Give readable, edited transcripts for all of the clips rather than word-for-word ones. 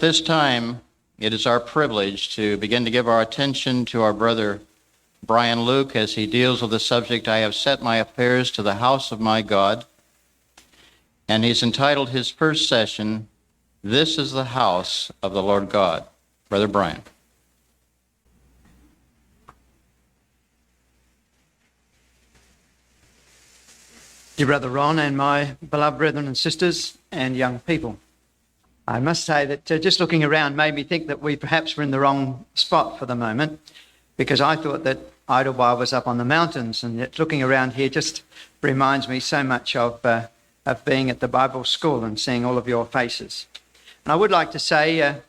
At this time, it is our privilege to begin to give our attention to our brother Brian Luke as he deals with the subject, I have set my affairs to the house of my God. And he's entitled his first session, This is the House of the Lord God. Brother Brian. Dear Brother Ron and my beloved brethren and sisters and young people, I must say that just looking around made me think that we perhaps were in the wrong spot for the moment, because I thought that Idlewild was up on the mountains, and yet looking around here just reminds me so much of being at the Bible school and seeing all of your faces. And I would like to say,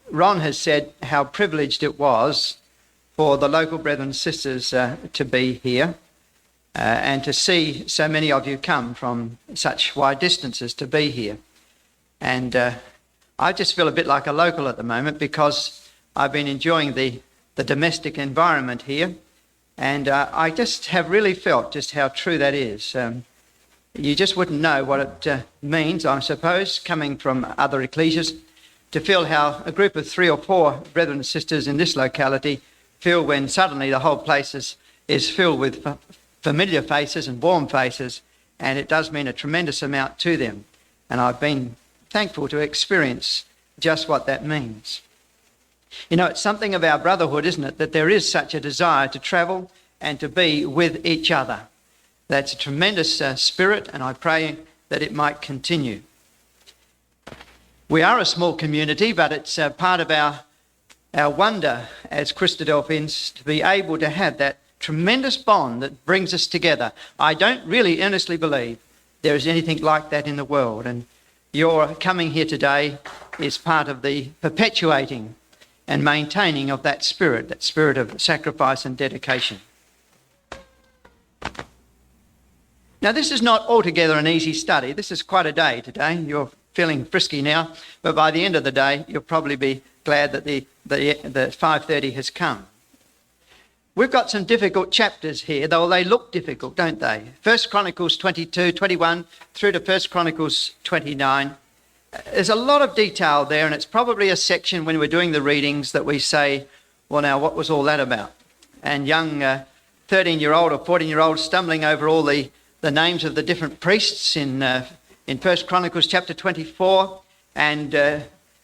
Ron has said how privileged it was for the local brethren and sisters to be here. And to see so many of you come from such wide distances to be here. And I just feel a bit like a local at the moment, because I've been enjoying the domestic environment here. And I just have really felt just how true that is. You just wouldn't know what it means, I suppose, coming from other ecclesias, to feel how a group of 3 or 4 brethren and sisters in this locality feel when suddenly the whole place is filled with familiar faces and warm faces, and it does mean a tremendous amount to them. And I've been thankful to experience just what that means. You know, it's something of our brotherhood, isn't it, that there is such a desire to travel and to be with each other. That's a tremendous spirit, and I pray that it might continue. We are a small community, but it's part of our wonder as Christadelphians to be able to have that tremendous bond that brings us together. I don't really earnestly believe there is anything like that in the world, and your coming here today is part of the perpetuating and maintaining of that spirit of sacrifice and dedication. Now, this is not altogether an easy study. This is quite a day today. You're feeling frisky now, but by the end of the day, you'll probably be glad that the 5:30 has come. We've got some difficult chapters here, though they look difficult, don't they? 1 Chronicles 22, 21 through to 1 Chronicles 29. There's a lot of detail there, and it's probably a section when we're doing the readings that we say, well, now, what was all that about? And young 13-year-old or 14-year-old stumbling over all the names of the different priests in 1 Chronicles chapter 24, and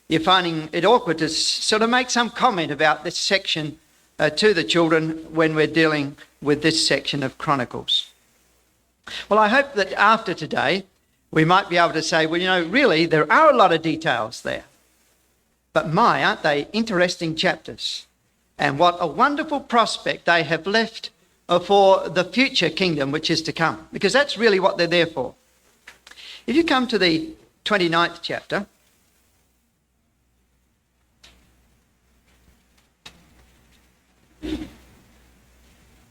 you're finding it awkward to sort of make some comment about this section to the children when we're dealing with this section of Chronicles. Well, I hope that after today, we might be able to say, well, really, there are a lot of details there. But aren't they interesting chapters? And what a wonderful prospect they have left for the future kingdom which is to come. Because that's really what they're there for. If you come to the 29th chapter,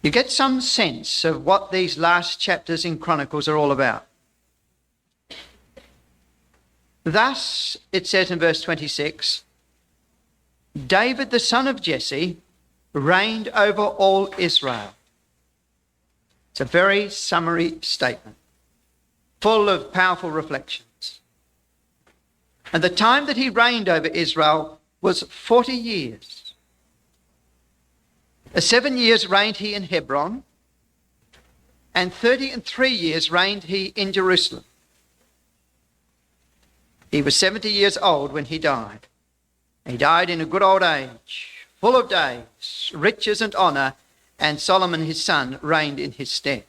you get some sense of what these last chapters in Chronicles are all about. Thus, it says in verse 26, David the son of Jesse reigned over all Israel. It's a very summary statement, full of powerful reflections. And the time that he reigned over Israel was 40 years. 7 years reigned he in Hebron, and 33 years reigned he in Jerusalem. He was 70 years old when he died. He died in a good old age, full of days, riches and honour, and Solomon his son reigned in his stead.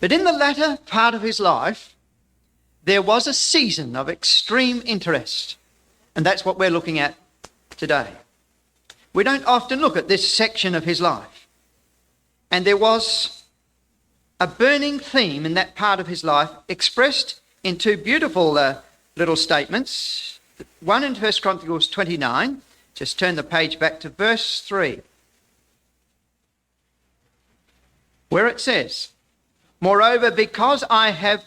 But in the latter part of his life, there was a season of extreme interest, and that's what we're looking at today. We don't often look at this section of his life. And there was a burning theme in that part of his life expressed in 2 beautiful little statements. One in 1 Chronicles 29. Just turn the page back to verse 3. Where it says, Moreover, because I have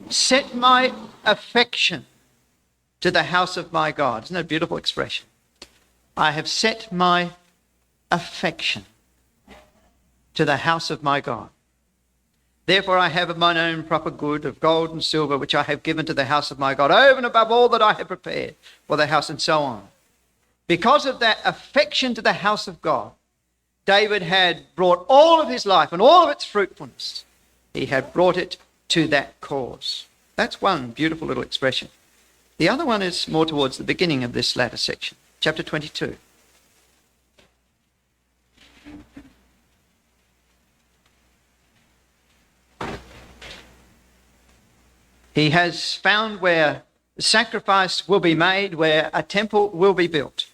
set my affection to the house of my God. Isn't that a beautiful expression? I have set my affection to the house of my God. Therefore I have of mine own proper good of gold and silver, which I have given to the house of my God, over and above all that I have prepared for the house, and so on. Because of that affection to the house of God, David had brought all of his life and all of its fruitfulness. He had brought it to that cause. That's one beautiful little expression. The other one is more towards the beginning of this latter section, chapter 22. He has found where sacrifice will be made, where a temple will be built.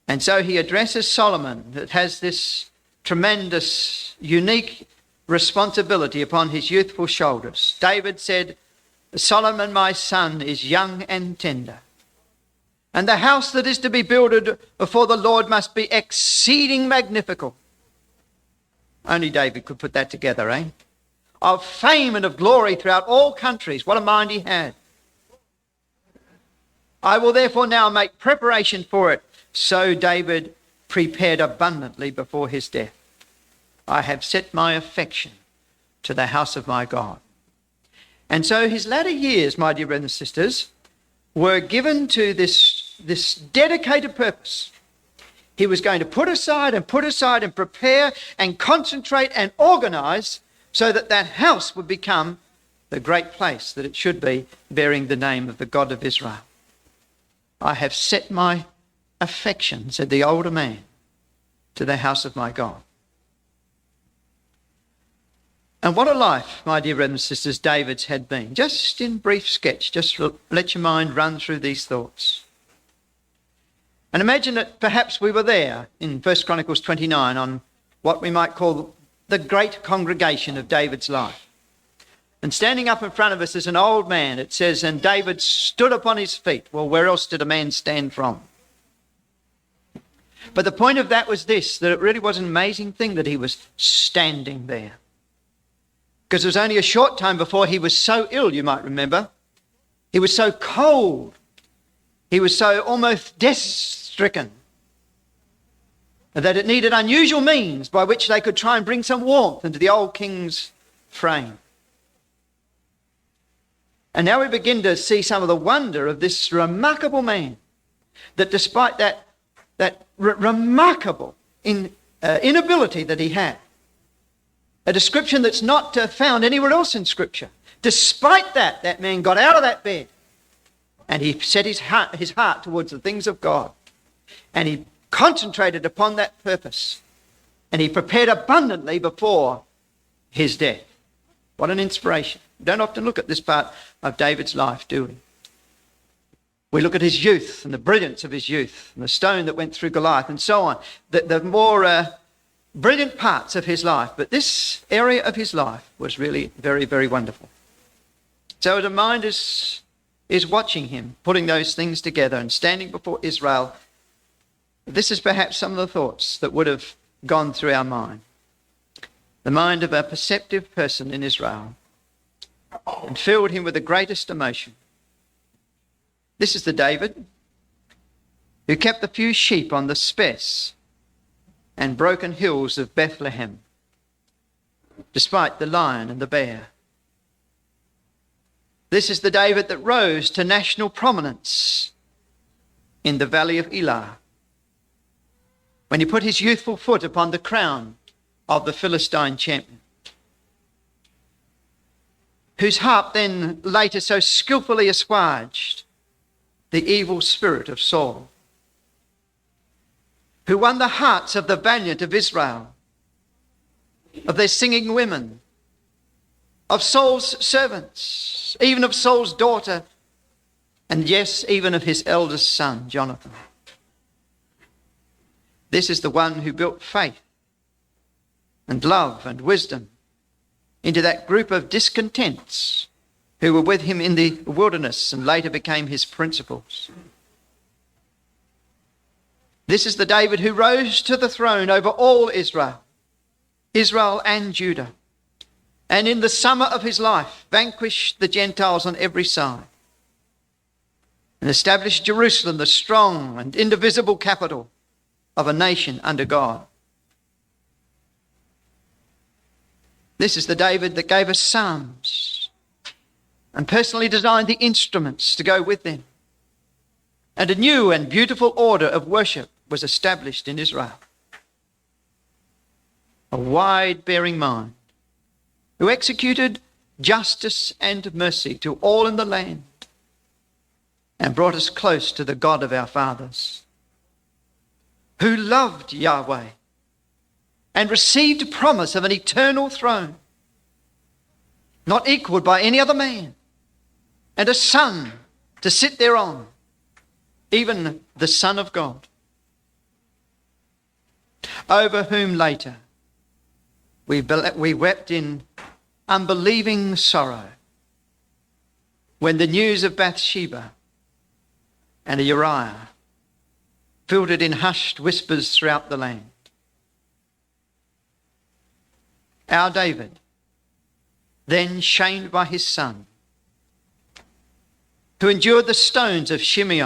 And so he addresses Solomon, that has this tremendous, unique responsibility upon his youthful shoulders. David said, Solomon, my son, is young and tender. And the house that is to be builded before the Lord must be exceeding magnificent. Only David could put that together, eh? Of fame and of glory throughout all countries. What a mind he had. I will therefore now make preparation for it. So David prepared abundantly before his death. I have set my affection to the house of my God. And so his latter years, my dear brothers and sisters, were given to this dedicated purpose. He was going to put aside and prepare and concentrate and organise so that that house would become the great place that it should be, bearing the name of the God of Israel. I have set my affection, said the older man, to the house of my God. And what a life, my dear brothers and sisters, David's had been. Just in brief sketch, just let your mind run through these thoughts. And imagine that perhaps we were there in 1 Chronicles 29 on what we might call the great congregation of David's life. And standing up in front of us is an old man. It says, and David stood upon his feet. Well, where else did a man stand from? But the point of that was this, that it really was an amazing thing that he was standing there. Because it was only a short time before he was so ill, you might remember. He was so cold. He was so almost death-stricken that it needed unusual means by which they could try and bring some warmth into the old king's frame. And now we begin to see some of the wonder of this remarkable man, that despite that remarkable inability that he had, a description that's not found anywhere else in Scripture, despite that man got out of that bed and he set his heart towards the things of God, and he concentrated upon that purpose, and he prepared abundantly before his death. What an inspiration. We don't often look at this part of David's life, do we? We look at his youth and the brilliance of his youth and the stone that went through Goliath and so on, the more brilliant parts of his life. But this area of his life was really very, very wonderful. So the mind is watching him, putting those things together and standing before Israel. This is perhaps some of the thoughts that would have gone through our mind. The mind of a perceptive person in Israel, and filled him with the greatest emotion. This is the David who kept the few sheep on the spess and broken hills of Bethlehem, despite the lion and the bear. This is the David that rose to national prominence in the valley of Elah, when he put his youthful foot upon the crown of the Philistine champion, whose harp then later so skillfully assuaged the evil spirit of Saul, who won the hearts of the valiant of Israel, of their singing women, of Saul's servants, even of Saul's daughter, and yes, even of his eldest son, Jonathan. This is the one who built faith and love and wisdom into that group of discontents who were with him in the wilderness and later became his principals. This is the David who rose to the throne over all Israel and Judah, and in the summer of his life vanquished the Gentiles on every side and established Jerusalem, the strong and indivisible capital of a nation under God. This is the David that gave us psalms and personally designed the instruments to go with them. And a new and beautiful order of worship was established in Israel. A wide-bearing mind who executed justice and mercy to all in the land and brought us close to the God of our fathers, who loved Yahweh and received a promise of an eternal throne, not equalled by any other man, and a son to sit thereon, even the Son of God, over whom later we wept in unbelieving sorrow when the news of Bathsheba and Uriah filtered in hushed whispers throughout the land. Our David, then shamed by his son, who endured the stones of Shimei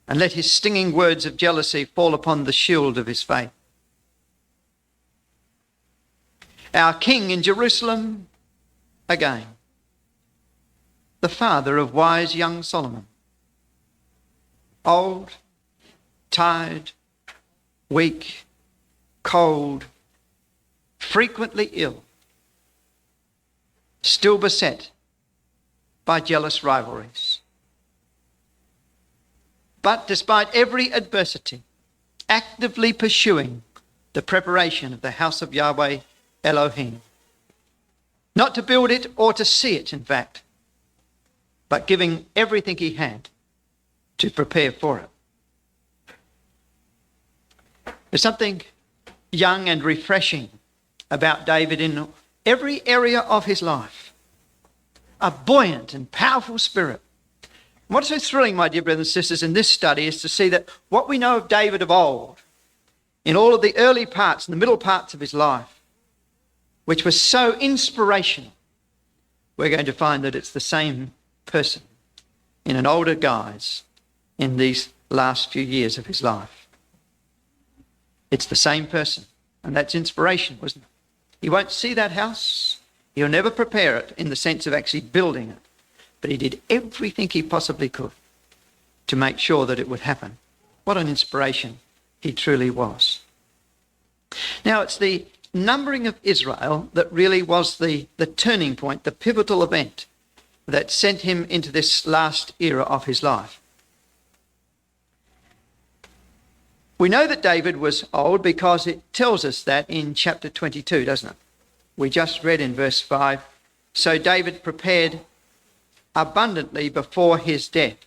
and let his stinging words of jealousy fall upon the shield of his faith. Our king in Jerusalem again, the father of wise young Solomon, old, tired, weak, cold, frequently ill, still beset by jealous rivalries. But despite every adversity, actively pursuing the preparation of the house of Yahweh Elohim. Not to build it or to see it, in fact, but giving everything he had to prepare for it. There's something young and refreshing about David in every area of his life. A buoyant and powerful spirit. What's so thrilling, my dear brothers and sisters, in this study is to see that what we know of David of old, in all of the early parts and the middle parts of his life, which was so inspirational, we're going to find that it's the same person in an older guise in these last few years of his life. It's the same person, and that's inspiration, wasn't it? He won't see that house. He'll never prepare it in the sense of actually building it, but he did everything he possibly could to make sure that it would happen. What an inspiration he truly was. Now, it's the numbering of Israel that really was the turning point, the pivotal event that sent him into this last era of his life. We know that David was old because it tells us that in chapter 22, doesn't it? We just read in verse 5, so David prepared abundantly before his death.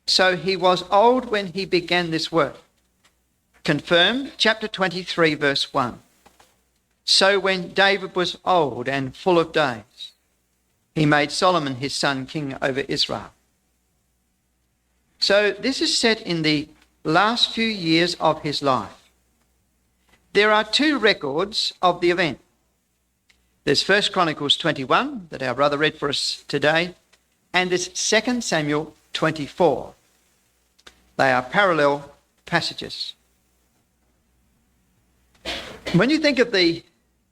So he was old when he began this work. Confirmed, chapter 23, verse 1. So when David was old and full of days, he made Solomon his son king over Israel. So this is set in the last few years of his life. There are two records of the event. There's 1 Chronicles 21 that our brother read for us today, and there's 2 Samuel 24. They are parallel passages. When you think of the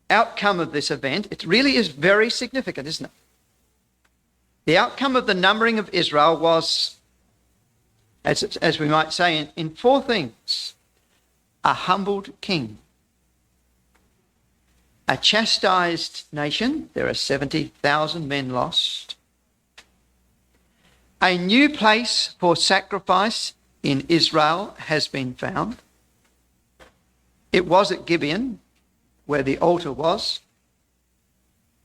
outcome of this event, it really is very significant, isn't it? The outcome of the numbering of Israel was, as we might say, in four things: a humbled king, a chastised nation, there are 70,000 men lost, a new place for sacrifice in Israel has been found. It was at Gibeon, where the altar was.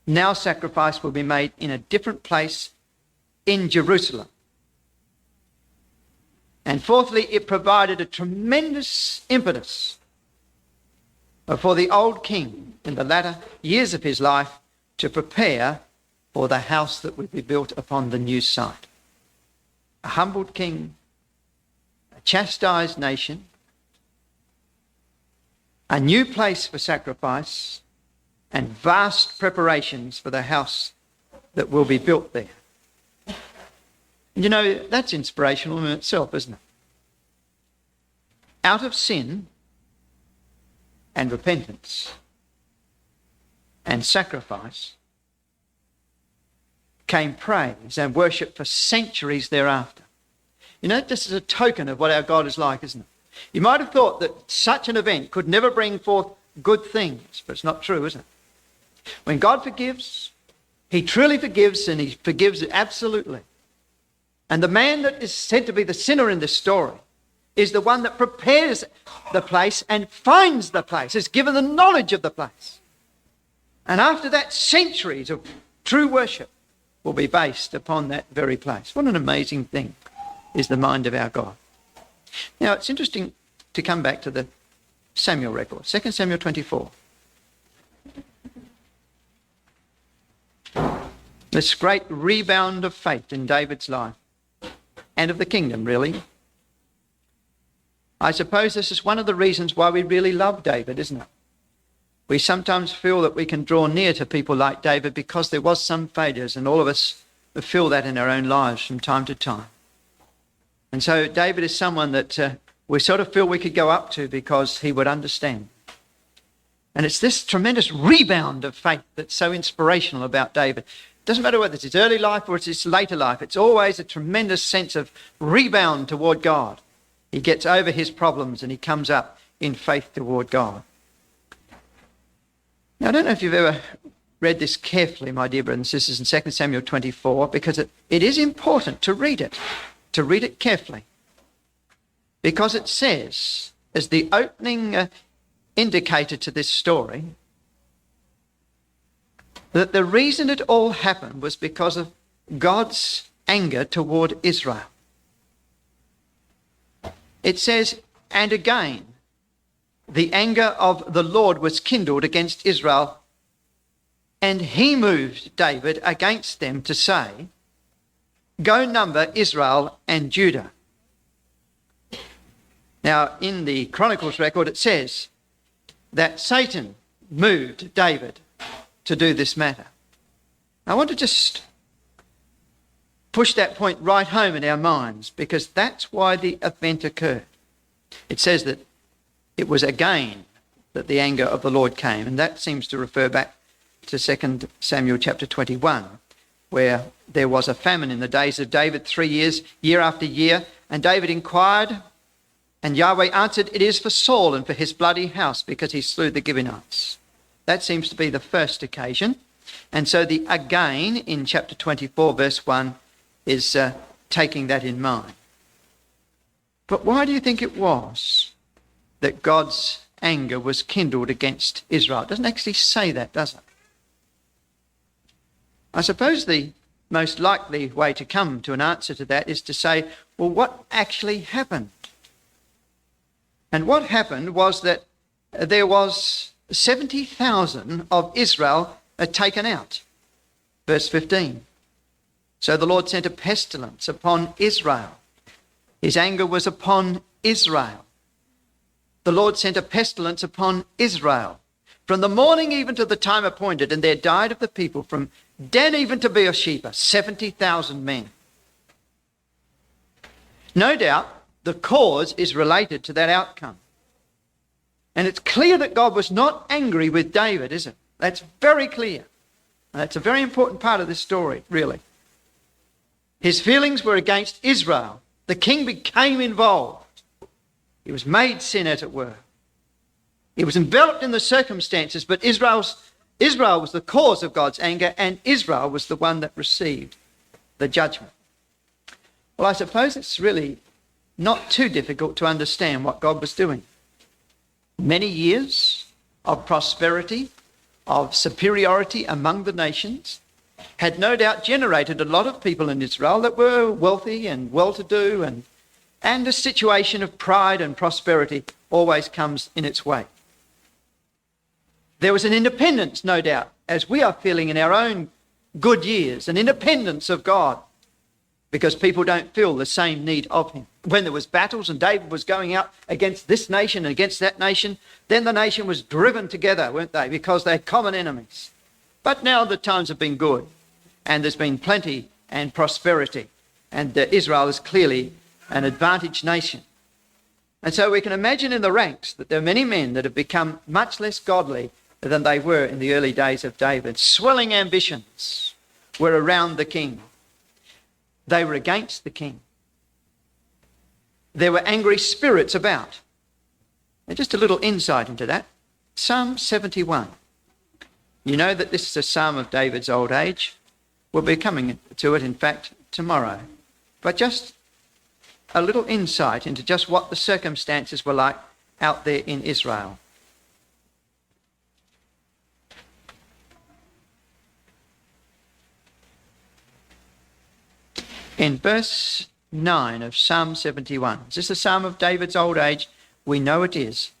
Now sacrifice will be made in a different place in Jerusalem. And fourthly, it provided a tremendous impetus for the old king in the latter years of his life to prepare for the house that would be built upon the new site. A humbled king, a chastised nation, a new place for sacrifice, and vast preparations for the house that will be built there. You know, that's inspirational in itself, isn't it? Out of sin and repentance, and sacrifice, came praise and worship for centuries thereafter. You know, this is a token of what our God is like, isn't it? You might have thought that such an event could never bring forth good things, but it's not true, is it? When God forgives, he truly forgives, and he forgives absolutely. And the man that is said to be the sinner in this story is the one that prepares the place and finds the place, is given the knowledge of the place. And after that, centuries of true worship will be based upon that very place. What an amazing thing is the mind of our God. Now, it's interesting to come back to the Samuel record, 2 Samuel 24. This great rebound of faith in David's life and of the kingdom, really. I suppose this is one of the reasons why we really love David, isn't it? We sometimes feel that we can draw near to people like David because there was some failures, and all of us feel that in our own lives from time to time. And so David is someone that we sort of feel we could go up to because he would understand. And it's this tremendous rebound of faith that's so inspirational about David. It doesn't matter whether it's his early life or it's his later life. It's always a tremendous sense of rebound toward God. He gets over his problems and he comes up in faith toward God. Now, I don't know if you've ever read this carefully, my dear brothers and sisters, in 2 Samuel 24, because it is important to read it carefully. Because it says, as the opening indicator to this story, that the reason it all happened was because of God's anger toward Israel. It says, and again, the anger of the Lord was kindled against Israel, and he moved David against them to say, go number Israel and Judah. Now, in the Chronicles record, it says that Satan moved David to do this matter. I want to just push that point right home in our minds, because that's why the event occurred. It says that it was again that the anger of the Lord came, and that seems to refer back to 2 Samuel chapter 21, where there was a famine in the days of David 3 years, year after year, and David inquired, and Yahweh answered, it is for Saul and for his bloody house, because he slew the Gibeonites. That seems to be the first occasion. And so the again in chapter 24, verse 1, is taking that in mind. But why do you think it was that God's anger was kindled against Israel? It doesn't actually say that, does it? I suppose the most likely way to come to an answer to that is to say, well, what actually happened? And what happened was that there was 70,000 of Israel taken out. Verse 15. So the Lord sent a pestilence upon Israel. His anger was upon Israel. The Lord sent a pestilence upon Israel from the morning even to the time appointed, and there died of the people from Dan even to Beersheba, 70,000 men. No doubt the cause is related to that outcome. And it's clear that God was not angry with David, is it? That's very clear. And that's a very important part of this story, really. His feelings were against Israel. The king became involved. He was made sin, as it were. He was enveloped in the circumstances, but Israel was the cause of God's anger, and Israel was the one that received the judgment. Well, I suppose it's really not too difficult to understand what God was doing. Many years of prosperity, of superiority among the nations, had no doubt generated a lot of people in Israel that were wealthy and well-to-do, and a situation of pride and prosperity always comes in its way. There was an independence, no doubt, as we are feeling in our own good years, an independence of God, because people don't feel the same need of him. When there was battles and David was going out against this nation and against that nation, then the nation was driven together, weren't they? Because they had common enemies. But now the times have been good, and there's been plenty and prosperity, and Israel is clearly an advantaged nation. And so we can imagine in the ranks that there are many men that have become much less godly than they were in the early days of David. Swelling ambitions were around the king. They were against the king. There were angry spirits about. And just a little insight into that. Psalm 71. You know that this is a psalm of David's old age. We'll be coming to it, in fact, tomorrow. But just a little insight into just what the circumstances were like out there in Israel. In verse 9 of Psalm 71, is this a psalm of David's old age? We know it is.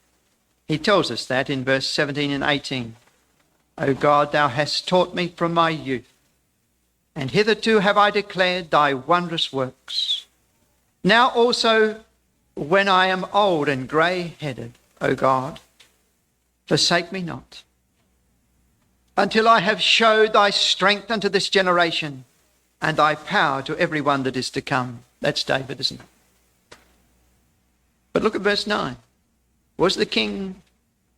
He tells us that in verse 17 and 18. O God, thou hast taught me from my youth, and hitherto have I declared thy wondrous works. Now also, when I am old and grey-headed, O God, forsake me not, until I have showed thy strength unto this generation, and thy power to every one that is to come. That's David, isn't it? But look at verse 9. Was the king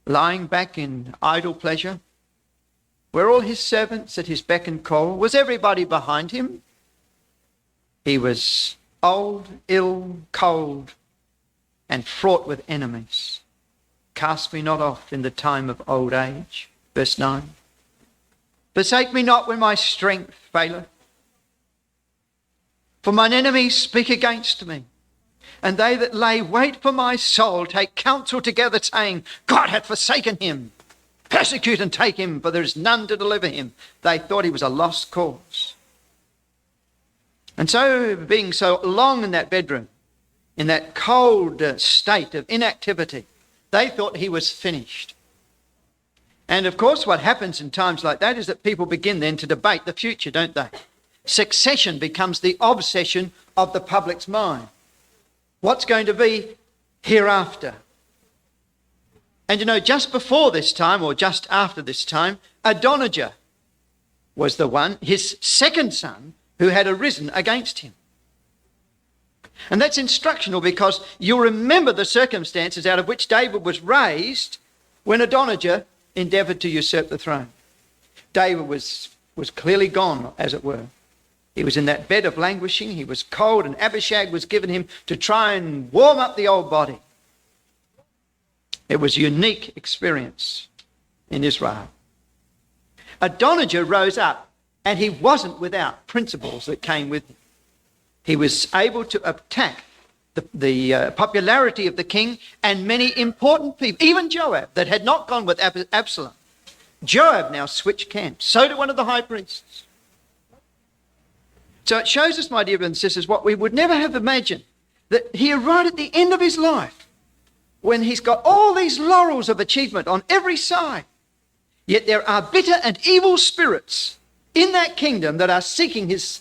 lying back in idle pleasure? Were all his servants at his beck and call? Was everybody behind him? He was old, ill, cold, and fraught with enemies. Cast me not off in the time of old age. Verse 9. Forsake me not when my strength faileth. For mine enemies speak against me, and they that lay wait for my soul take counsel together, saying, God hath forsaken him. Persecute and take him, for there is none to deliver him. They thought he was a lost cause. And so, being so long in that bedroom, in that cold state of inactivity, they thought he was finished. And of course, what happens in times like that is that people begin then to debate the future, don't they? Succession becomes the obsession of the public's mind. What's going to be hereafter? And you know, just before this time, or just after this time, Adonijah was the one, his second son, who had arisen against him. And that's instructional, because you'll remember the circumstances out of which David was raised when Adonijah endeavoured to usurp the throne. David was clearly gone, as it were. He was in that bed of languishing. He was cold, and Abishag was given him to try and warm up the old body. It was a unique experience in Israel. Adonijah rose up, and he wasn't without principles that came with him. He was able to attack the popularity of the king and many important people, even Joab, that had not gone with Absalom. Joab now switched camps. So did one of the high priests. So it shows us, my dear brothers and sisters, what we would never have imagined, that here right at the end of his life, when he's got all these laurels of achievement on every side, yet there are bitter and evil spirits in that kingdom that are seeking his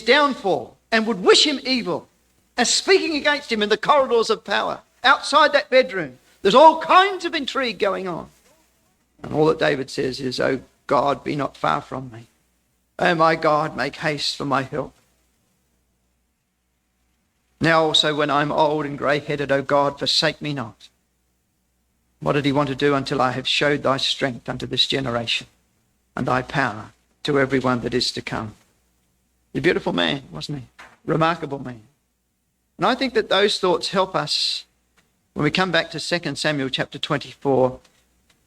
downfall and would wish him evil and speaking against him in the corridors of power. Outside that bedroom, there's all kinds of intrigue going on. And all that David says is, "O God, be not far from me. O my God, make haste for my help. Now also when I'm old and grey-headed, O God, forsake me not." What did he want to do? Until I have showed thy strength unto this generation, and thy power to every one that is to come. A beautiful man, wasn't he? Remarkable man. And I think that those thoughts help us when we come back to 2 Samuel chapter 24,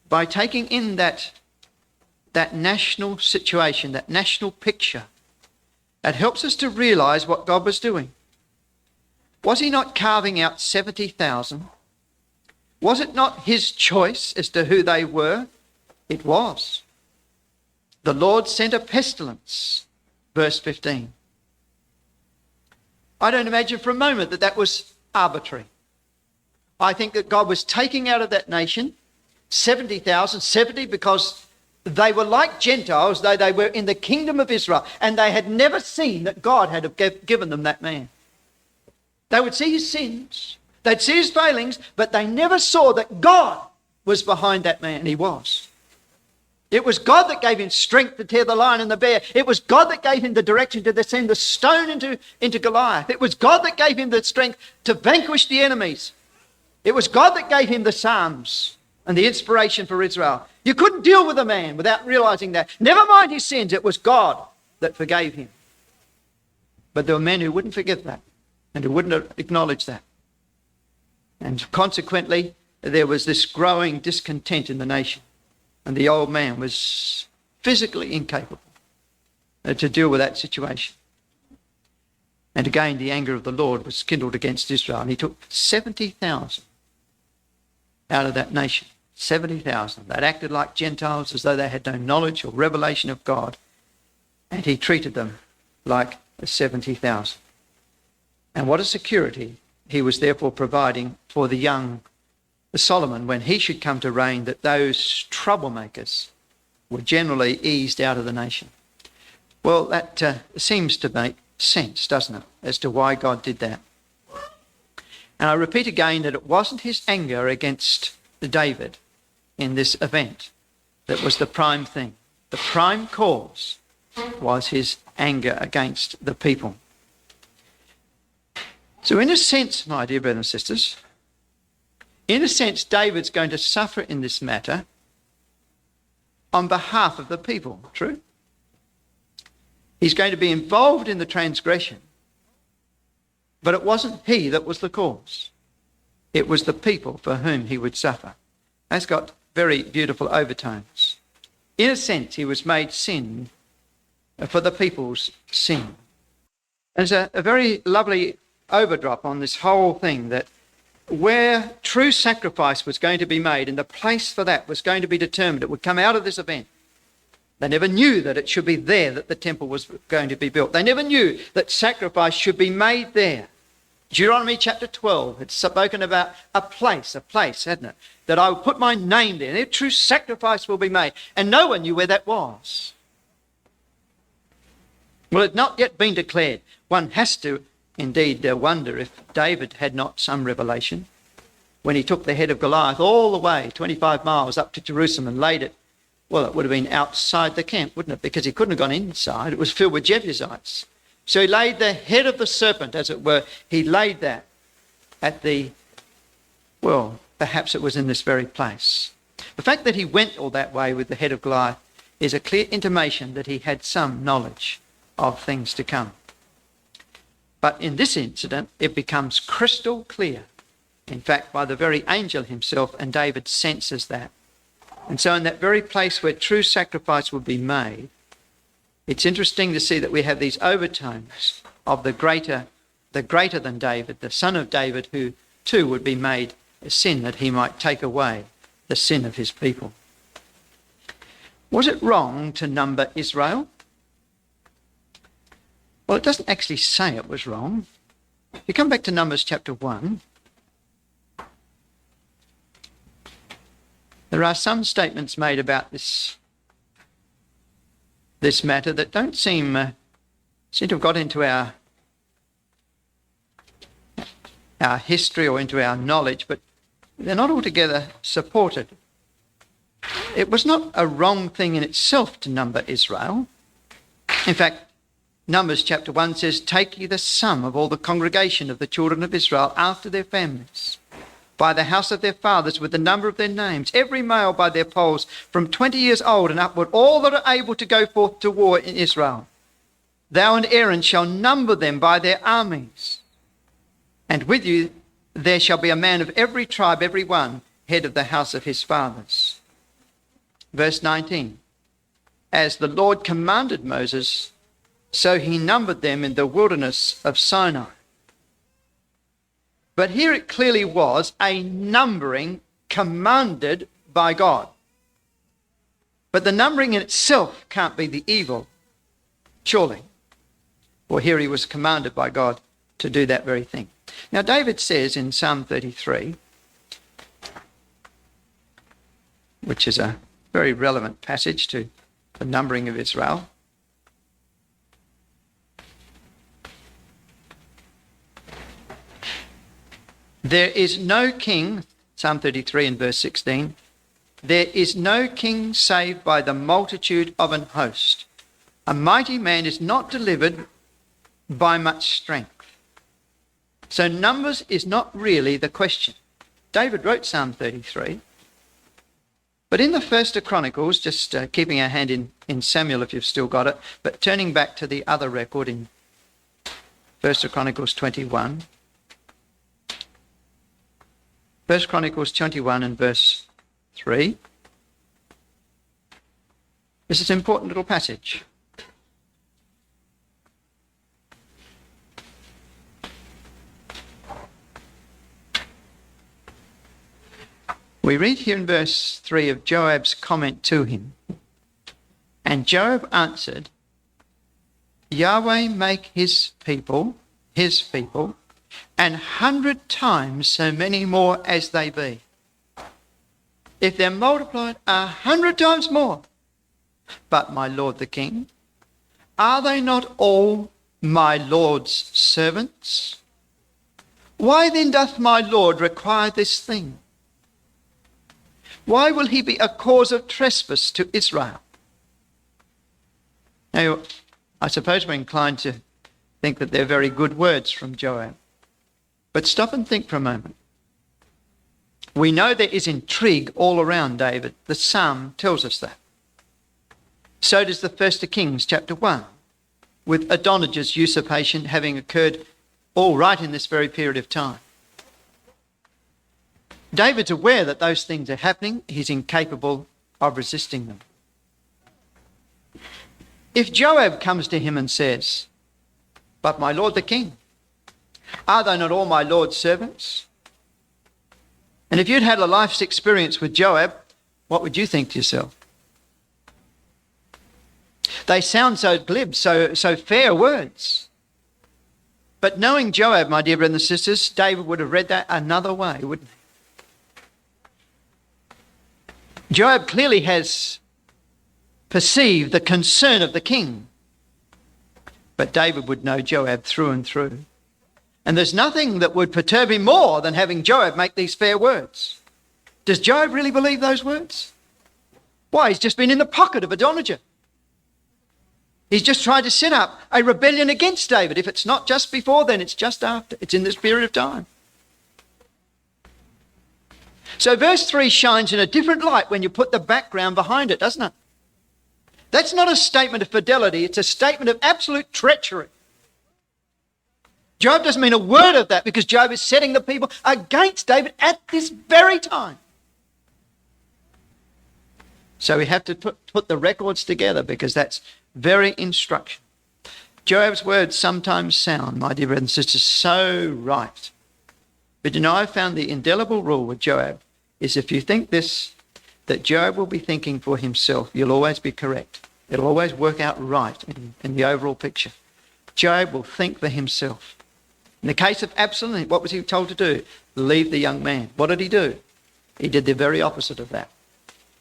by taking in that national situation, that national picture. That helps us to realise what God was doing. Was he not carving out 70,000? Was it not his choice as to who they were? It was. The Lord sent a pestilence, verse 15. I don't imagine for a moment that that was arbitrary. I think that God was taking out of that nation 70,000, 70 because they were like Gentiles, though they were in the kingdom of Israel, and they had never seen that God had given them that man. They would see his sins, they'd see his failings, but they never saw that God was behind that man. He was. It was God that gave him strength to tear the lion and the bear. It was God that gave him the direction to send the stone into Goliath. It was God that gave him the strength to vanquish the enemies. It was God that gave him the Psalms and the inspiration for Israel. You couldn't deal with a man without realizing that. Never mind his sins, it was God that forgave him. But there were men who wouldn't forgive that and who wouldn't acknowledge that. And consequently, there was this growing discontent in the nation. And the old man was physically incapable to deal with that situation. And again, the anger of the Lord was kindled against Israel. And he took 70,000 out of that nation. 70,000 that acted like Gentiles, as though they had no knowledge or revelation of God. And he treated them like 70,000. And what a security he was therefore providing for the young Solomon when he should come to reign, that those troublemakers were generally eased out of the nation. Well, that seems to make sense, doesn't it, as to why God did that. And I repeat again that it wasn't his anger against David in this event that was the prime thing. The prime cause was his anger against the people. So in a sense, my dear brothers and sisters, in a sense, David's going to suffer in this matter on behalf of the people. True? He's going to be involved in the transgression, but it wasn't he that was the cause. It was the people for whom he would suffer. That's got very beautiful overtones. In a sense, he was made sin for the people's sin. There's a very lovely overdrop on this whole thing, that where true sacrifice was going to be made and the place for that was going to be determined, it would come out of this event. They never knew that it should be there that the temple was going to be built. They never knew that sacrifice should be made there. Deuteronomy chapter 12, it's spoken about a place, hadn't it? That I will put my name there, and a true sacrifice will be made. And no one knew where that was. Well, it had not yet been declared. One has to indeed wonder if David had not some revelation when he took the head of Goliath all the way 25 miles up to Jerusalem and laid it. Well, it would have been outside the camp, wouldn't it? Because he couldn't have gone inside. It was filled with Jebusites. So he laid the head of the serpent, as it were. He laid that at well, perhaps it was in this very place. The fact that he went all that way with the head of Goliath is a clear intimation that he had some knowledge of things to come. But in this incident, it becomes crystal clear, in fact, by the very angel himself, and David senses that. And so in that very place where true sacrifice would be made, it's interesting to see that we have these overtones of the greater than David, the son of David, who too would be made a sin that he might take away the sin of his people. Was it wrong to number Israel? Well, it doesn't actually say it was wrong. If you come back to Numbers chapter 1, there are some statements made about this matter that don't seem to have got into our history or into our knowledge, but they're not altogether supported. It was not a wrong thing in itself to number Israel. In fact, Numbers chapter 1 says, "Take ye the sum of all the congregation of the children of Israel after their families, by the house of their fathers, with the number of their names, every male by their polls, from 20 years old and upward, all that are able to go forth to war in Israel. Thou and Aaron shall number them by their armies. And with you there shall be a man of every tribe, every one, head of the house of his fathers." Verse 19, "As the Lord commanded Moses, so he numbered them in the wilderness of Sinai." But here it clearly was a numbering commanded by God. But the numbering in itself can't be the evil, surely. Well, here he was commanded by God to do that very thing. Now, David says in Psalm 33, which is a very relevant passage to the numbering of Israel, "There is no king," Psalm 33 and verse 16, "there is no king save by the multitude of an host. A mighty man is not delivered by much strength." So numbers is not really the question. David wrote Psalm 33, But in the First of Chronicles, just keeping our hand in Samuel if you've still got it, but turning back to the other record in First of Chronicles 21. First Chronicles 21 and verse 3. This is an important little passage. We read here in verse 3 of Joab's comment to him. And Joab answered, Yahweh make his people, 100 times so many more as they be. If they're multiplied 100 times more. But my lord the king, are they not all my lord's servants? Why then doth my lord require this thing? Why will he be a cause of trespass to Israel? Now, I suppose we're inclined to think that they're very good words from Joab. But stop and think for a moment. We know there is intrigue all around David. The psalm tells us that. So does the First of Kings chapter 1, with Adonijah's usurpation having occurred all right in this very period of time. David's aware that those things are happening. He's incapable of resisting them. If Joab comes to him and says, But my lord the king, are they not all my lord's servants? And if you'd had a life's experience with Joab, what would you think to yourself? They sound so glib, so fair words. But knowing Joab, my dear brothers and sisters, David would have read that another way, wouldn't he? Joab clearly has perceived the concern of the king. But David would know Joab through and through. And there's nothing that would perturb him more than having Joab make these fair words. Does Joab really believe those words? Why, he's just been in the pocket of Adonijah. He's just tried to set up a rebellion against David. If it's not just before, then it's just after. It's in this period of time. So verse 3 shines in a different light when you put the background behind it, doesn't it? That's not a statement of fidelity. It's a statement of absolute treachery. Joab doesn't mean a word of that because Joab is setting the people against David at this very time. So we have to put the records together because that's very instruction. Joab's words sometimes sound, my dear brothers and sisters, so right. But you know, I found the indelible rule with Joab is if you think this, that Joab will be thinking for himself, you'll always be correct. It'll always work out right in the overall picture. Joab will think for himself. In the case of Absalom, what was he told to do? Leave the young man. What did he do? He did the very opposite of that.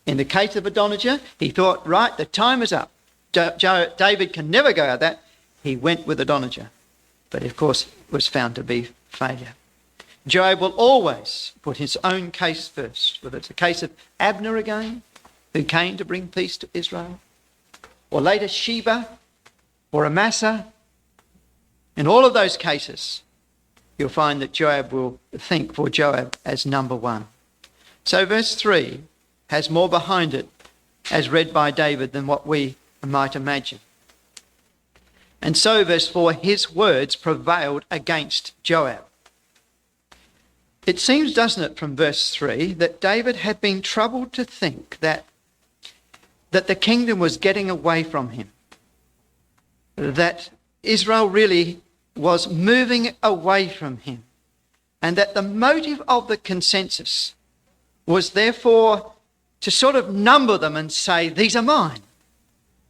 In the case of Adonijah, he thought, right, the time is up. David can never go out of that. He went with Adonijah. But of course, it was found to be failure. Joab will always put his own case first, whether it's the case of Abner again, who came to bring peace to Israel, or later Sheba, or Amasa. In all of those cases, you'll find that Joab will think for Joab as number one. So verse 3 has more behind it as read by David than what we might imagine. And so verse 4, his words prevailed against Joab. It seems, doesn't it, from verse 3, that David had been troubled to think that the kingdom was getting away from him, that Israel really was moving away from him, and that the motive of the consensus was therefore to sort of number them and say, these are mine.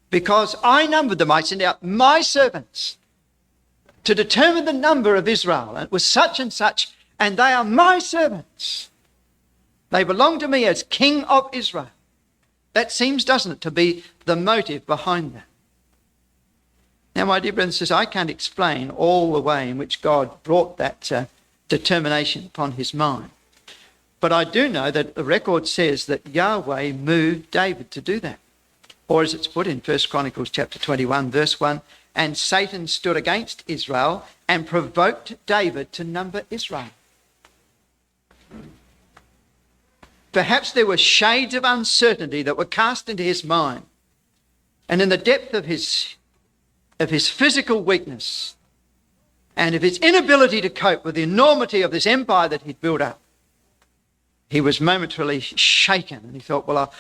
Because I numbered them, I sent out my servants to determine the number of Israel. And it was such and such, and they are my servants. They belong to me as king of Israel. That seems, doesn't it, to be the motive behind that. Now, my dear brothers and sisters, I can't explain all the way in which God brought that determination upon his mind. But I do know that the record says that Yahweh moved David to do that. Or as it's put in 1 Chronicles chapter 21, verse 1, and Satan stood against Israel and provoked David to number Israel. Perhaps there were shades of uncertainty that were cast into his mind. And in the depth of his physical weakness and of his inability to cope with the enormity of this empire that he'd built up, he was momentarily shaken. And he thought, well,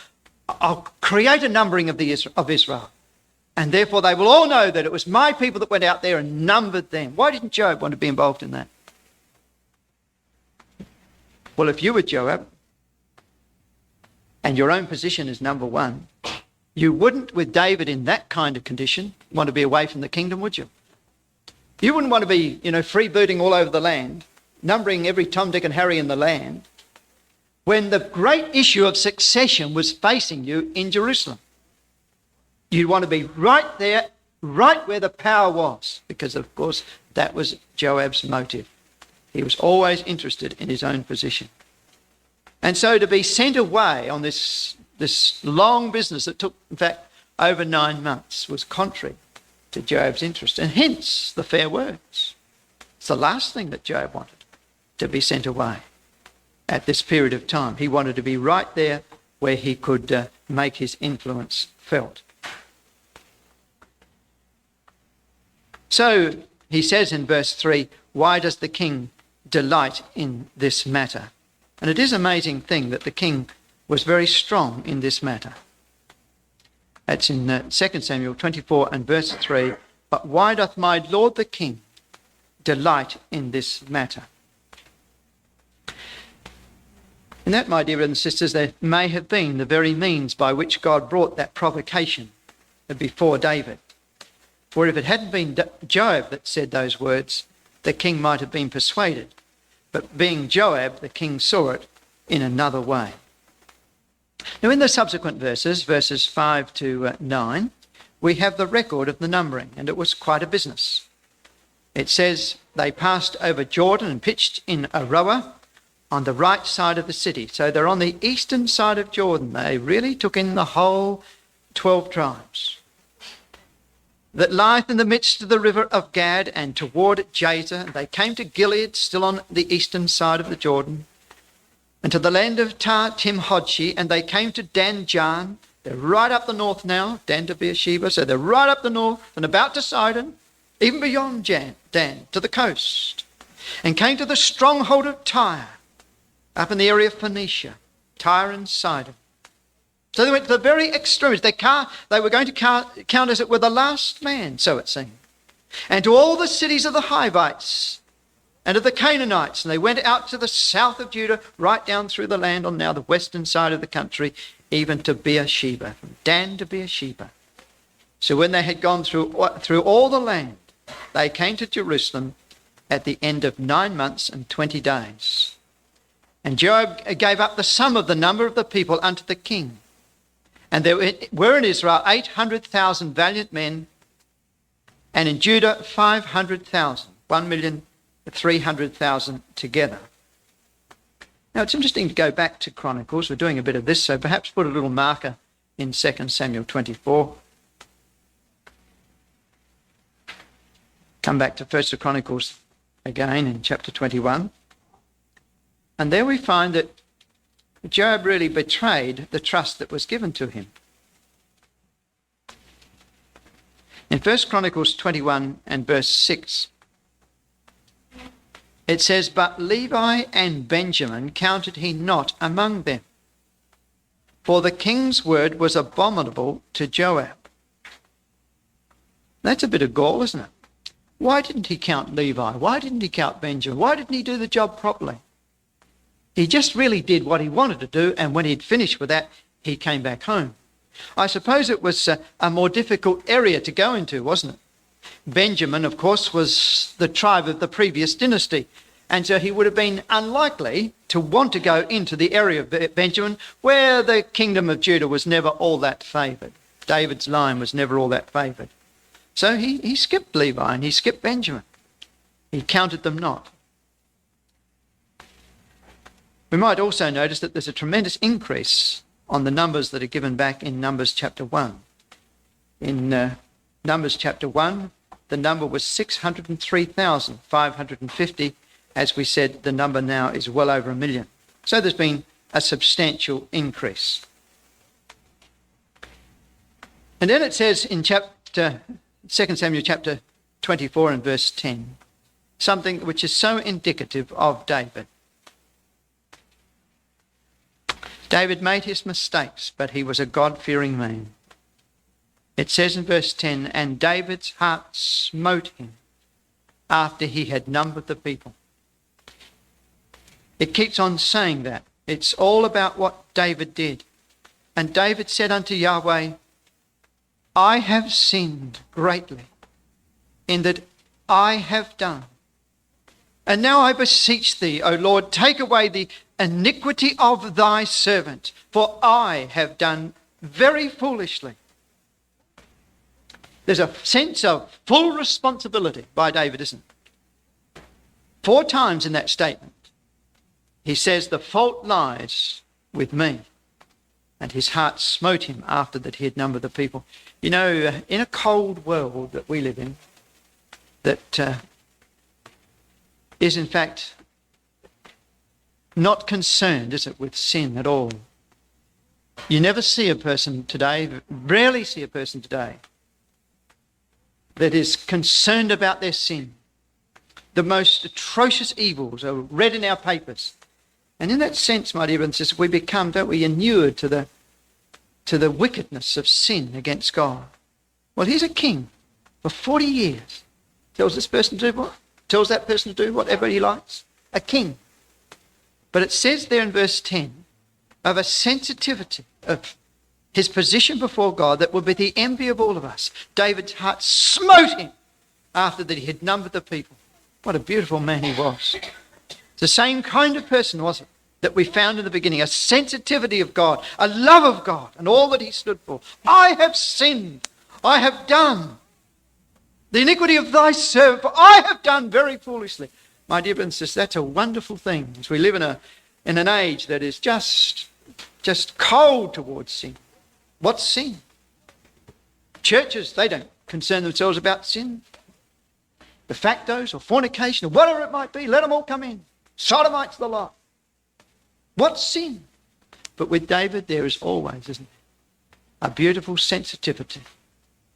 I'll create a numbering of Israel. And therefore they will all know that it was my people that went out there and numbered them. Why didn't Joab want to be involved in that? Well, if you were Joab, and your own position is number one, you wouldn't, with David in that kind of condition, want to be away from the kingdom, would you? You wouldn't want to be, freebooting all over the land, numbering every Tom, Dick and Harry in the land, when the great issue of succession was facing you in Jerusalem. You'd want to be right there, right where the power was, because, of course, that was Joab's motive. He was always interested in his own position. And so to be sent away on this long business that took, in fact, over 9 months was contrary to Joab's interest, and hence the fair words. It's the last thing that Joab wanted, to be sent away at this period of time. He wanted to be right there where he could make his influence felt. So he says in verse 3, why does the king delight in this matter? And it is an amazing thing that the king was very strong in this matter. That's in 2 Samuel 24 and verse 3. But why doth my lord the king delight in this matter? And that, my dear brothers and sisters, there may have been the very means by which God brought that provocation before David. For if it hadn't been Joab that said those words, the king might have been persuaded. But being Joab, the king saw it in another way. Now, in the subsequent verses 5 to 9, we have the record of the numbering, and it was quite a business. It says they passed over Jordan and pitched in Aroer on the right side of the city. So they're on the eastern side of Jordan. They really took in the whole 12 tribes. That lieth in the midst of the river of Gad and toward Jazer. They came to Gilead, still on the eastern side of the Jordan, and to the land of Timhodshi, and they came to Dan Jan. They're right up the north now, Dan to Beersheba, so they're right up the north and about to Sidon, even beyond Dan, to the coast, and came to the stronghold of Tyre, up in the area of Phoenicia, Tyre and Sidon. So they went to the very extremes. They were going to count as it were the last man, so it seemed. And to all the cities of the Hivites and of the Canaanites. And they went out to the south of Judah, right down through the land on now the western side of the country, even to Beersheba, from Dan to Beersheba. So when they had gone through all the land, they came to Jerusalem at the end of 9 months and 20 days. And Joab gave up the sum of the number of the people unto the king. And there were in Israel 800,000 valiant men, and in Judah 500,000, 1,300,000 together. Now it's interesting to go back to Chronicles. We're doing a bit of this, so perhaps put a little marker in 2 Samuel 24. Come back to 1 Chronicles again in chapter 21. And there we find that Joab really betrayed the trust that was given to him. In 1 Chronicles 21 and verse 6, it says, but Levi and Benjamin counted he not among them, for the king's word was abominable to Joab. That's a bit of gall, isn't it? Why didn't he count Levi? Why didn't he count Benjamin? Why didn't he do the job properly? He just really did what he wanted to do, and when he'd finished with that, he came back home. I suppose it was a more difficult area to go into, wasn't it? Benjamin, of course, was the tribe of the previous dynasty, and so he would have been unlikely to want to go into the area of Benjamin, where the kingdom of Judah was never all that favoured. David's line was never all that favoured. So he skipped Levi and he skipped Benjamin. He counted them not. We might also notice that there's a tremendous increase on the numbers that are given back in Numbers chapter 1. In Numbers chapter 1, the number was 603,550. As we said, the number now is well over 1 million. So there's been a substantial increase. And then it says in 2 Samuel chapter 24 and verse 10, something which is so indicative of David. David made his mistakes, but he was a God-fearing man. It says in verse 10, and David's heart smote him after he had numbered the people. It keeps on saying that. It's all about what David did. And David said unto Yahweh, I have sinned greatly in that I have done. And now I beseech thee, O Lord, take away the iniquity of thy servant, for I have done very foolishly. There's a sense of full responsibility by David, isn't it? 4 times in that statement, he says the fault lies with me. And his heart smote him after that he had numbered the people. You know, in a cold world that we live in, that is in fact not concerned, is it, with sin at all. You never see a person today, rarely see a person today, that is concerned about their sin. The most atrocious evils are read in our papers. And in that sense, my dear brothers and sisters, we become, don't we, inured to the wickedness of sin against God. Well, he's a king for 40 years. Tells this person to do what? Tells that person to do whatever he likes. A king. But it says there in verse 10 of a sensitivity of his position before God that would be the envy of all of us. David's heart smote him after that he had numbered the people. What a beautiful man he was. The same kind of person, was it, that we found in the beginning, a sensitivity of God, a love of God, and all that he stood for. I have sinned, I have done the iniquity of thy servant, for I have done very foolishly. My dear brothers and sisters, that's a wonderful thing, as we live in an age that is just cold towards sin. What's sin? Churches, they don't concern themselves about sin. De factos or fornication or whatever it might be, let them all come in. Sodomites the lot. What's sin? But with David, there is always, isn't there, a beautiful sensitivity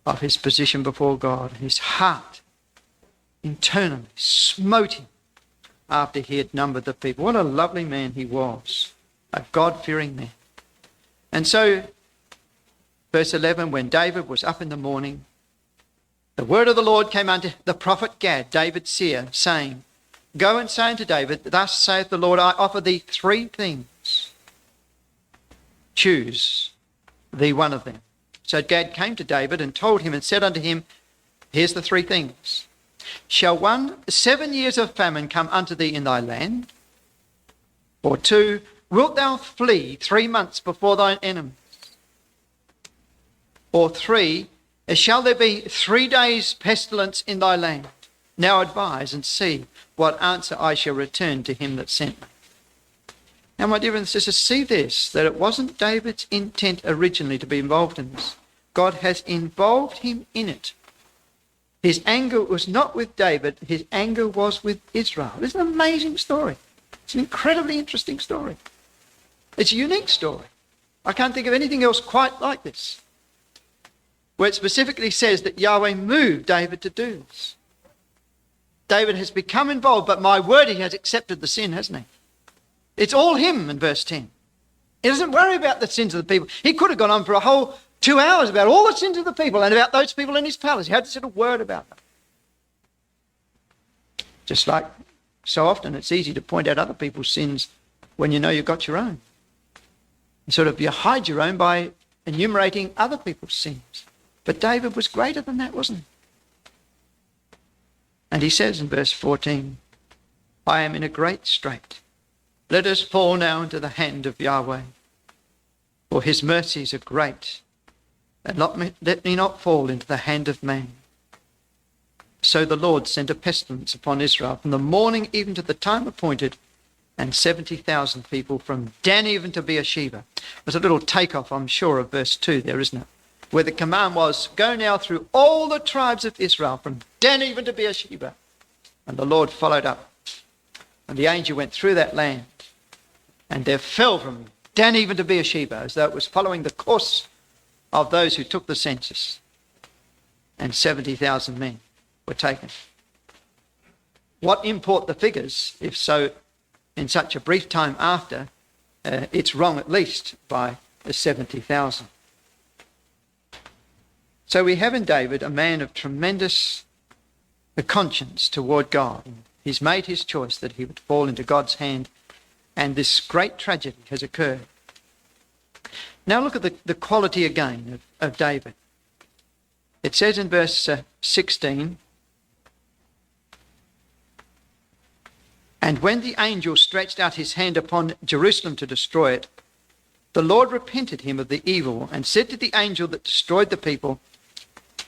of his position before God. His heart internally smote him after he had numbered the people. What a lovely man he was, a God-fearing man. And so, verse 11, when David was up in the morning, the word of the Lord came unto the prophet Gad, David's seer, saying, Go and say unto David, Thus saith the Lord, I offer thee 3 things. Choose thee one of them. So Gad came to David and told him and said unto him, Here's the 3 things. Shall 7 years of famine come unto thee in thy land? Or 2, wilt thou flee 3 months before thine enemies? Or 3, shall there be 3 days pestilence in thy land? Now advise and see what answer I shall return to him that sent me. Now, my dear brothers and sisters, see this, that it wasn't David's intent originally to be involved in this. God has involved him in it. His anger was not with David, his anger was with Israel. It's an amazing story. It's an incredibly interesting story. It's a unique story. I can't think of anything else quite like this, where it specifically says that Yahweh moved David to do this. David has become involved, but my word, he has accepted the sin, hasn't he? It's all him in verse 10. He doesn't worry about the sins of the people. He could have gone on for a whole 2 hours about all the sins of the people and about those people in his palace. He hadn't said a word about them. Just like so often it's easy to point out other people's sins when you know you've got your own. You hide your own by enumerating other people's sins. But David was greater than that, wasn't he? And he says in verse 14, I am in a great strait. Let us fall now into the hand of Yahweh, for his mercies are great, and let me not fall into the hand of man. So the Lord sent a pestilence upon Israel from the morning even to the time appointed, and 70,000 people from Dan even to Beersheba. There's a little takeoff, I'm sure, of verse 2 there, isn't it? Where the command was, go now through all the tribes of Israel, from Dan even to Beersheba. And the Lord followed up. And the angel went through that land. And there fell from Dan even to Beersheba, as though it was following the course of those who took the census. And 70,000 men were taken. What import the figures, if so, in such a brief time after, it's wrong at least by 70,000. So we have in David a man of tremendous conscience toward God. He's made his choice that he would fall into God's hand, and this great tragedy has occurred. Now look at the quality again of David. It says in verse 16, "And when the angel stretched out his hand upon Jerusalem to destroy it, the Lord repented him of the evil and said to the angel that destroyed the people,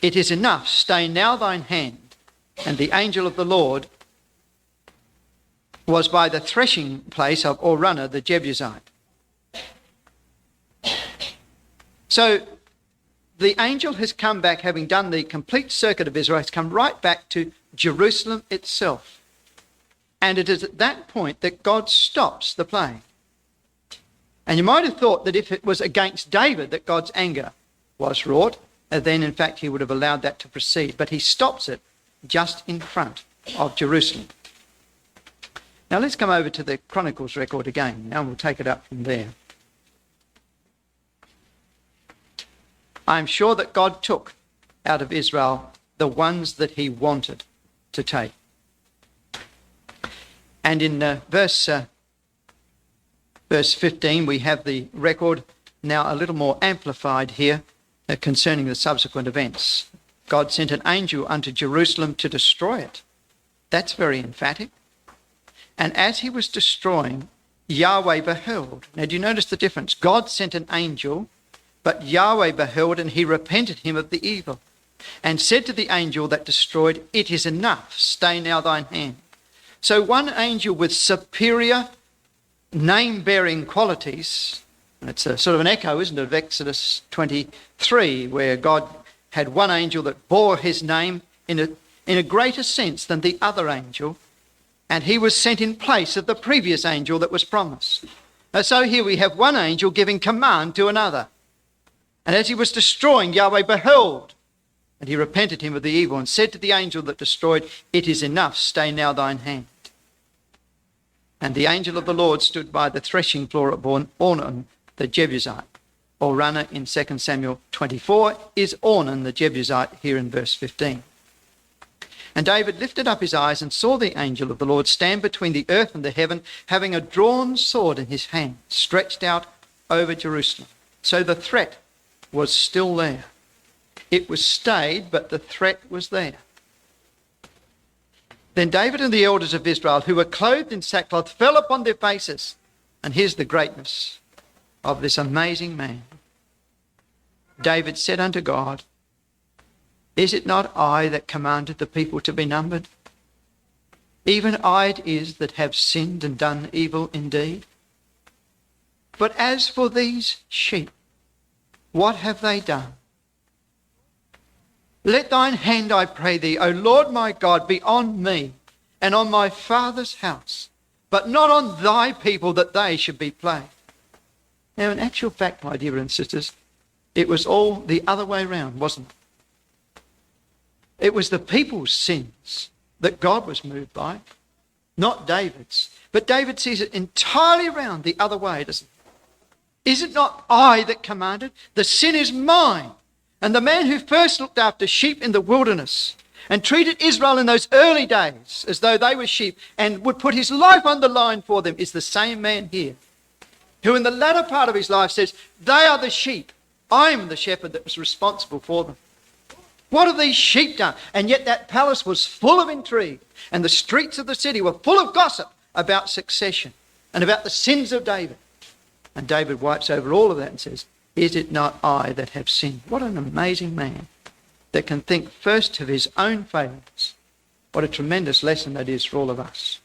'It is enough, stay now thine hand.' And the angel of the Lord was by the threshing place of Araunah the Jebusite." So the angel has come back, having done the complete circuit of Israel, has come right back to Jerusalem itself. And it is at that point that God stops the plague. And you might have thought that if it was against David that God's anger was wrought, then in fact he would have allowed that to proceed. But he stops it just in front of Jerusalem. Now let's come over to the Chronicles record again. Now we'll take it up from there. I am sure that God took out of Israel the ones that he wanted to take. And in verse 15, we have the record now a little more amplified here concerning the subsequent events. God sent an angel unto Jerusalem to destroy it. That's very emphatic. And as he was destroying, Yahweh beheld. Now do you notice the difference? God sent an angel, but Yahweh beheld, and he repented him of the evil, and said to the angel that destroyed, "It is enough, stay now thine hand." So one angel with superior name-bearing qualities, and it's a sort of an echo, isn't it, of Exodus 23, where God had one angel that bore his name in a greater sense than the other angel, and he was sent in place of the previous angel that was promised. So here we have one angel giving command to another. And as he was destroying, Yahweh beheld, and he repented him of the evil, and said to the angel that destroyed, "It is enough, stay now thine hand." And the angel of the Lord stood by the threshing floor at Ornan the Jebusite. Araunah in 2 Samuel 24 is Ornan the Jebusite here in verse 15. And David lifted up his eyes and saw the angel of the Lord stand between the earth and the heaven, having a drawn sword in his hand, stretched out over Jerusalem. So the threat was still there. It was stayed, but the threat was there. Then David and the elders of Israel, who were clothed in sackcloth, fell upon their faces. And here's the greatness of this amazing man. David said unto God, "Is it not I that commanded the people to be numbered? Even I it is that have sinned and done evil indeed. But as for these sheep, what have they done? Let thine hand, I pray thee, O Lord my God, be on me and on my father's house, but not on thy people, that they should be plagued." Now, in actual fact, my dear and sisters, it was all the other way round, wasn't it? It was the people's sins that God was moved by, not David's. But David sees it entirely round the other way, doesn't he? Is it not I that commanded? The sin is mine. And the man who first looked after sheep in the wilderness and treated Israel in those early days as though they were sheep and would put his life on the line for them is the same man here, who in the latter part of his life says, "They are the sheep. I'm the shepherd that was responsible for them." What have these sheep done? And yet that palace was full of intrigue, and the streets of the city were full of gossip about succession and about the sins of David. And David wipes over all of that and says, "Is it not I that have sinned?" What an amazing man that can think first of his own failings. What a tremendous lesson that is for all of us.